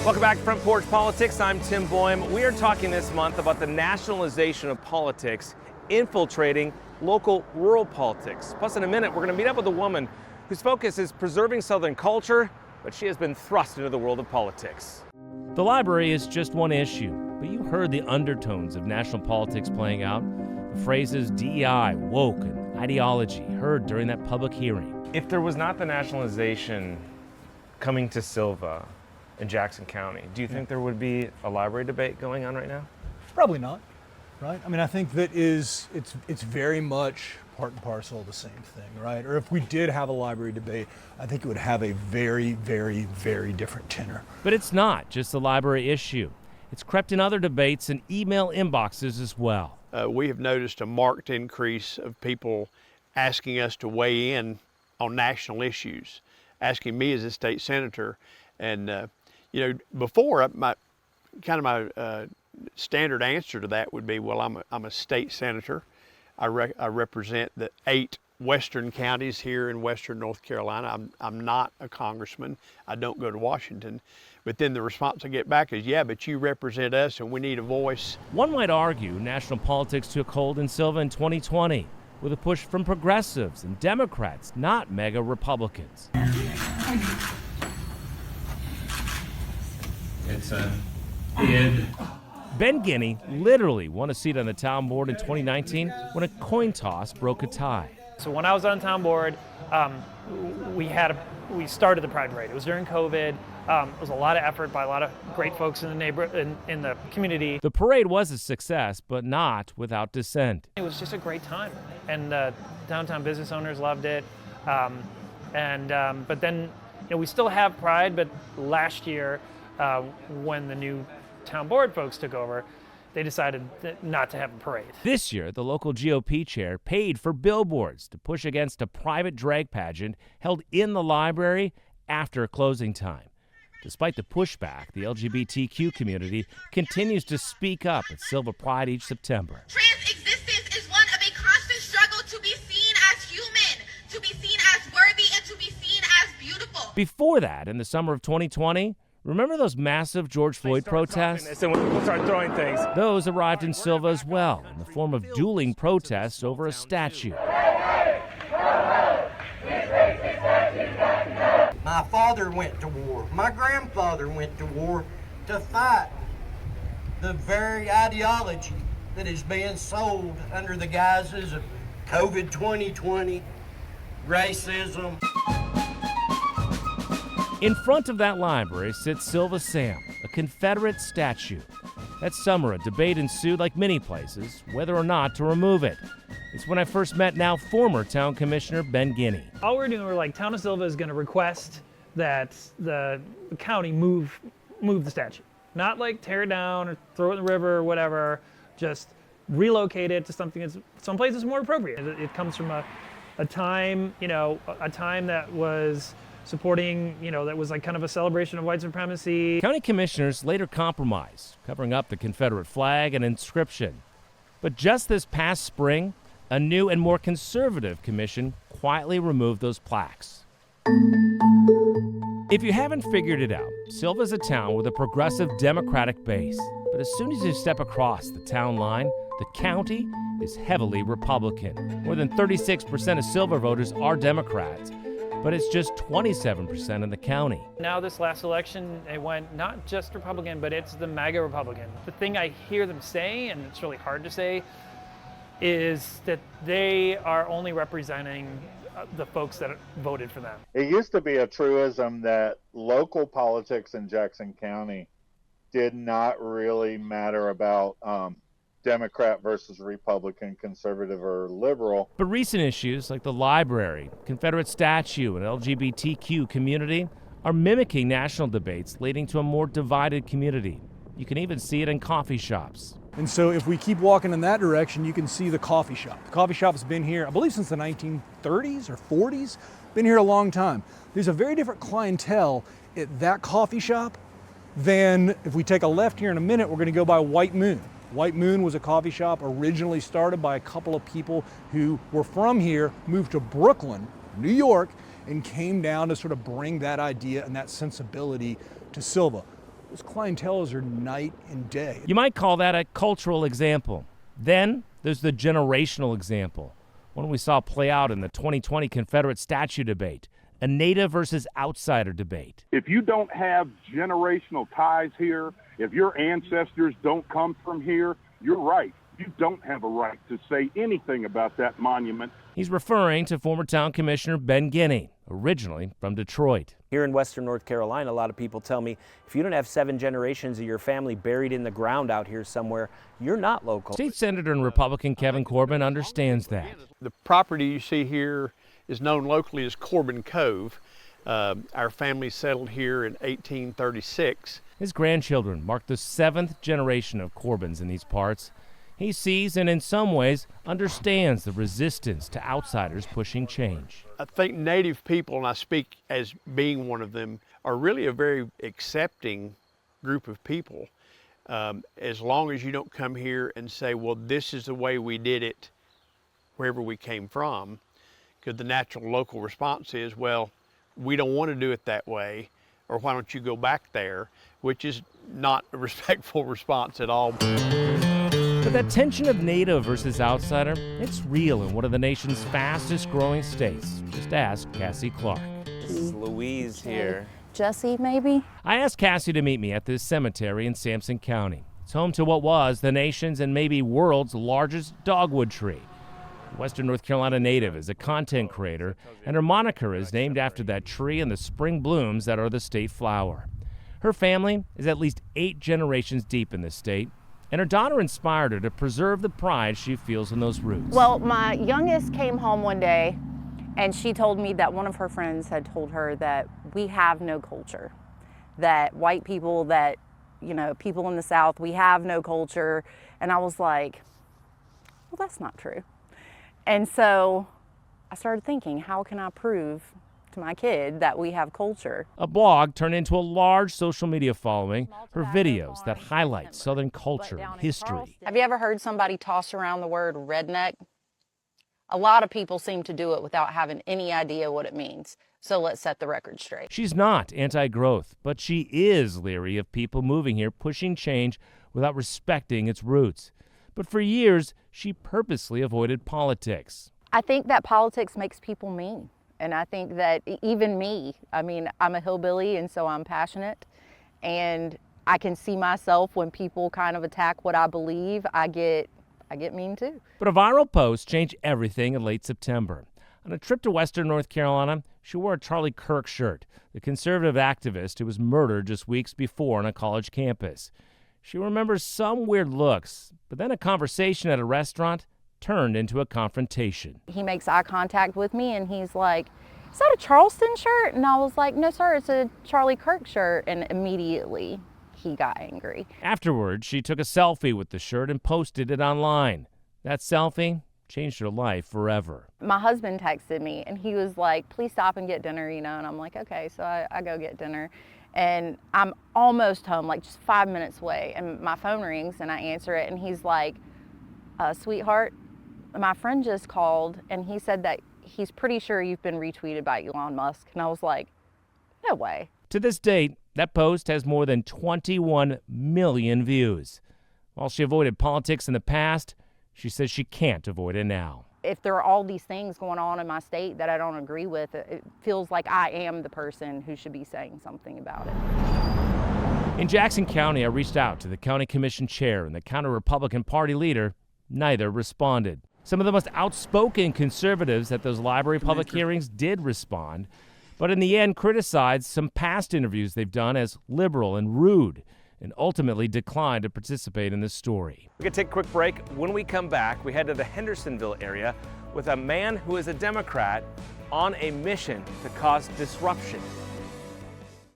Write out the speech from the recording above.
Welcome back to Front Porch Politics. I'm Tim Boehm. We are talking this month about the nationalization of politics infiltrating local rural politics. Plus, in a minute, we're going to meet up with a woman whose focus is preserving Southern culture, but she has been thrust into the world of politics. The library is just one issue, but you heard the undertones of national politics playing out. The phrases DEI, woke, and ideology heard during that public hearing. If there was not the nationalization coming to Silva in Jackson County, do you think there would be a library debate going on right now? Probably not, right? I mean, I think that it's very much part and parcel of the same thing, right? Or if we did have a library debate, I think it would have a very, very, very different tenor. But it's not just the library issue. It's crept in other debates and email inboxes as well. We have noticed a marked increase of people asking us to weigh in on national issues, asking me as a state senator. And before, my standard answer to that would be, well, I'm a state senator. I represent the 8 western counties here in western North Carolina. I'm not a congressman. I don't go to Washington. But then the response I get back is, yeah, but you represent us and we need a voice. One might argue national politics took hold in Silva in 2020 with a push from progressives and Democrats, not mega Republicans. It's a id. Ben Guinea literally won a seat on the town board in 2019 when a coin toss broke a tie. So when I was on town board, we started the Pride Parade. It was during COVID. It was a lot of effort by a lot of great folks in the in the community. The parade was a success, but not without dissent. It was just a great time, and downtown business owners loved it. But then, we still have Pride. But last year, when the new town board folks took over, they decided not to have a parade. This year, the local GOP chair paid for billboards to push against a private drag pageant held in the library after closing time. Despite the pushback, the LGBTQ community continues to speak up at Silva Pride each September. Trans existence is one of a constant struggle to be seen as human, to be seen as worthy, and to be seen as beautiful. Before that, in the summer of 2020, remember those massive George Floyd protests? And we'll start throwing things. Those arrived in Silva as well, in the form of dueling protests over a statue. My father went to war. My grandfather went to war to fight the very ideology that is being sold under the guises of COVID 2020, racism. In front of that library sits Silva Sam, a Confederate statue. That summer, a debate ensued like many places, whether or not to remove it. It's when I first met now former town commissioner Ben Guinea. All we're doing, Town of Silva is going to request that the county move the statue. Not tear it down or throw it in the river or whatever, just relocate it to someplace that's more appropriate. It comes from a time that was supporting, that was kind of a celebration of white supremacy. County commissioners later compromised, covering up the Confederate flag and inscription. But just this past spring, a new and more conservative commission quietly removed those plaques. If you haven't figured it out, Silva's a town with a progressive Democratic base. But as soon as you step across the town line, the county is heavily Republican. More than 36% of Silva voters are Democrats, but it's just 27% in the county. Now this last election, it went not just Republican, but it's the MAGA Republican. The thing I hear them say, and it's really hard to say, is that they are only representing the folks that voted for them. It used to be a truism that local politics in Jackson County did not really matter about Democrat versus Republican, conservative or liberal. But recent issues like the library, Confederate statue, and LGBTQ community are mimicking national debates, leading to a more divided community. You can even see it in coffee shops. And so if we keep walking in that direction, you can see the coffee shop. The coffee shop's been here, I believe, since the 1930s or 40s. Been here a long time. There's a very different clientele at that coffee shop than if we take a left here in a minute, we're going to go by White Moon. White Moon was a coffee shop originally started by a couple of people who were from here, moved to Brooklyn, New York, and came down to sort of bring that idea and that sensibility to Silva. those clienteles are night and day. You might call that a cultural example. Then there's the generational example, one we saw play out in the 2020 Confederate statue debate, a native versus outsider debate. If you don't have generational ties here, if your ancestors don't come from here, you're right. You don't have a right to say anything about that monument. He's referring to former town commissioner Ben Guiney, originally from Detroit. Here in Western North Carolina, a lot of people tell me, if you don't have 7 generations of your family buried in the ground out here somewhere, you're not local. State Senator and Republican Kevin Corbin understands that. The property you see here is known locally as Corbin Cove. Our family settled here in 1836. His grandchildren mark the 7th generation of Corbins in these parts. He sees and in some ways understands the resistance to outsiders pushing change. I think Native people, and I speak as being one of them, are really a very accepting group of people. As long as you don't come here and say, well, this is the way we did it wherever we came from, because the natural local response is, well, we don't want to do it that way, or why don't you go back there, which is not a respectful response at all. But that tension of native versus outsider, it's real in one of the nation's fastest growing states. Just ask Cassie Clark. This is Louise here. Jesse, maybe? I asked Cassie to meet me at this cemetery in Sampson County. It's home to what was the nation's and maybe world's largest dogwood tree. The Western North Carolina native is a content creator, and her moniker is named after that tree and the spring blooms that are the state flower. Her family is at least 8 generations deep in the state, and her daughter inspired her to preserve the pride she feels in those roots. Well, my youngest came home one day and she told me that one of her friends had told her that we have no culture, that white people, that, you know, people in the South, we have no culture. And I was like, well, that's not true. And so I started thinking, how can I prove to my kid that we have culture? A blog turned into a large social media following, her videos that highlight Southern culture and history. Have you ever heard somebody toss around the word redneck? A lot of people seem to do it without having any idea what it means. So let's set the record straight. She's not anti-growth, but she is leery of people moving here pushing change without respecting its roots. But for years, she purposely avoided politics. I think that politics makes people mean. And I think that even me, I mean, I'm a hillbilly and so I'm passionate, and I can see myself when people kind of attack what I believe, I get mean too. But a viral post changed everything in late September. On a trip to Western North Carolina, she wore a Charlie Kirk shirt, the conservative activist who was murdered just weeks before on a college campus. She remembers some weird looks, but then a conversation at a restaurant turned into a confrontation. He makes eye contact with me and he's like, is that a Charleston shirt? And I was like, no, sir, it's a Charlie Kirk shirt. And immediately he got angry. Afterwards, she took a selfie with the shirt and posted it online. That selfie changed her life forever. My husband texted me and he was like, please stop and get dinner, you know? And I'm like, okay, so I go get dinner. And I'm almost home, like just 5 minutes away. And my phone rings and I answer it and he's like, sweetheart, my friend just called and he said that he's pretty sure you've been retweeted by Elon Musk. And I was like, no way. To this date, that post has more than 21 million views. While she avoided politics in the past, she says she can't avoid it now. If there are all these things going on in my state that I don't agree with, it feels like I am the person who should be saying something about it. In Jackson County, I reached out to the county commission chair and the county Republican Party leader. Neither responded. Some of the most outspoken conservatives at those library public hearings did respond, but in the end criticized some past interviews they've done as liberal and rude, and ultimately declined to participate in this story. We're going to take a quick break. When we come back, we head to the Hendersonville area with a man who is a Democrat on a mission to cause disruption.